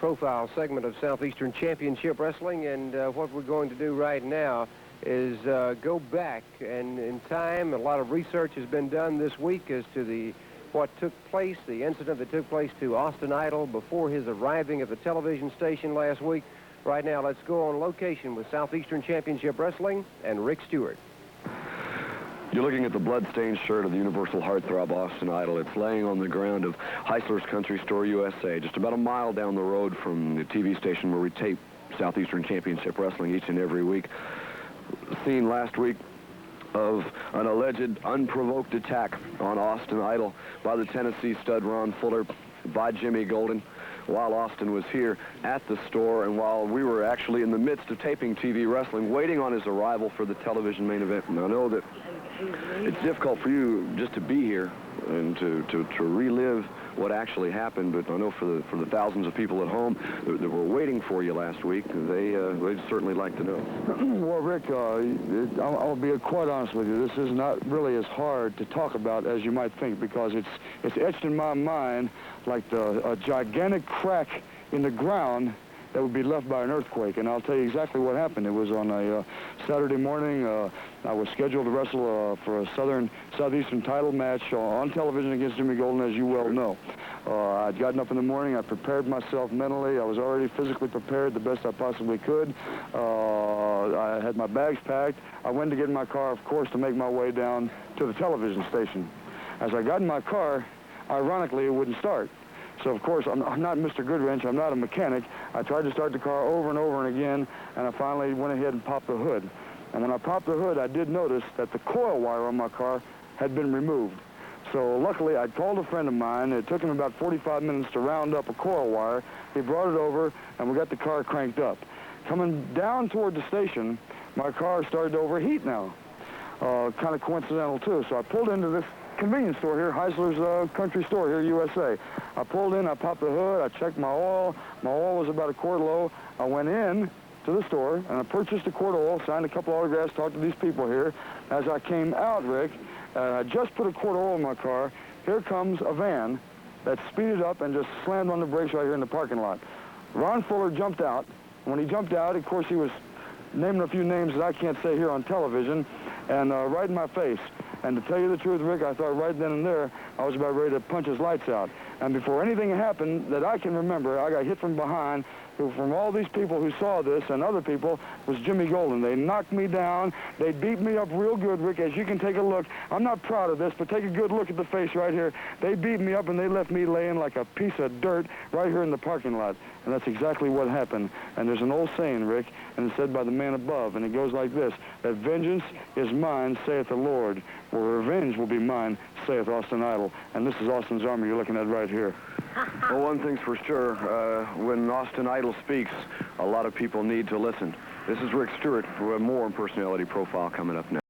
profile segment of Southeastern Championship Wrestling, and what we're going to do right now is go back, and in time, a lot of research has been done this week as to what took place, the incident that took place to Austin Idol before his arriving at the television station last week. Right now, let's go on location with Southeastern Championship Wrestling and Rick Stewart. You're looking at the blood-stained shirt of the Universal Heartthrob Austin Idol. It's laying on the ground of Heisler's Country Store USA, just about a mile down the road from the TV station where we tape Southeastern Championship Wrestling each and every week. Scene last week of an alleged unprovoked attack on Austin Idol by the Tennessee stud Ron Fuller by Jimmy Golden while Austin was here at the store, and while we were actually in the midst of taping TV wrestling, waiting on his arrival for the television main event. And I know that it's difficult for you just to be here and to relive what actually happened, but I know for the thousands of people at home that were waiting for you last week, they'd certainly like to know. Well, Rick, I'll be quite honest with you. This is not really as hard to talk about as you might think, because it's etched in my mind like a gigantic crack in the ground that would be left by an earthquake. And I'll tell you exactly what happened. It was on a Saturday morning. I was scheduled to wrestle for a Southeastern title match on television against Jimmy Golden, as you well know. I'd gotten up in the morning. I prepared myself mentally. I was already physically prepared the best I possibly could. I had my bags packed. I went to get in my car, of course, to make my way down to the television station. As I got in my car, ironically, it wouldn't start. So, of course, I'm not Mr. Goodwrench. I'm not a mechanic. I tried to start the car over and over and again, and I finally went ahead and popped the hood. And when I popped the hood, I did notice that the coil wire on my car had been removed. So, luckily, I'd called a friend of mine. It took him about 45 minutes to round up a coil wire. He brought it over, and we got the car cranked up. Coming down toward the station, my car started to overheat now. Kind of coincidental, too. So I pulled into this convenience store here, Heisler's Country Store here, USA. I pulled in, I popped the hood, I checked my oil. My oil was about a quart low. I went in to the store, and I purchased a quart of oil, signed a couple autographs, talked to these people here. As I came out, Rick, I just put a quart of oil in my car. Here comes a van that speeded up and just slammed on the brakes right here in the parking lot. Ron Fuller jumped out. When he jumped out, of course, he was naming a few names that I can't say here on television, and right in my face. And to tell you the truth, Rick, I thought right then and there I was about ready to punch his lights out. And before anything happened that I can remember, I got hit from behind. From all these people who saw this and other people was Jimmy Golden. They knocked me down. They beat me up real good, Rick, as you can take a look. I'm not proud of this, but take a good look at the face right here. They beat me up, and they left me laying like a piece of dirt right here in the parking lot. And that's exactly what happened. And there's an old saying, Rick, and it's said by the man above, and it goes like this, that vengeance is mine, saith the Lord, or revenge will be mine, saith Austin Idol. And this is Austin's armor you're looking at right here. Well, one thing's for sure, when Austin Idol speaks, a lot of people need to listen. This is Rick Stewart for more Personality Profile coming up next.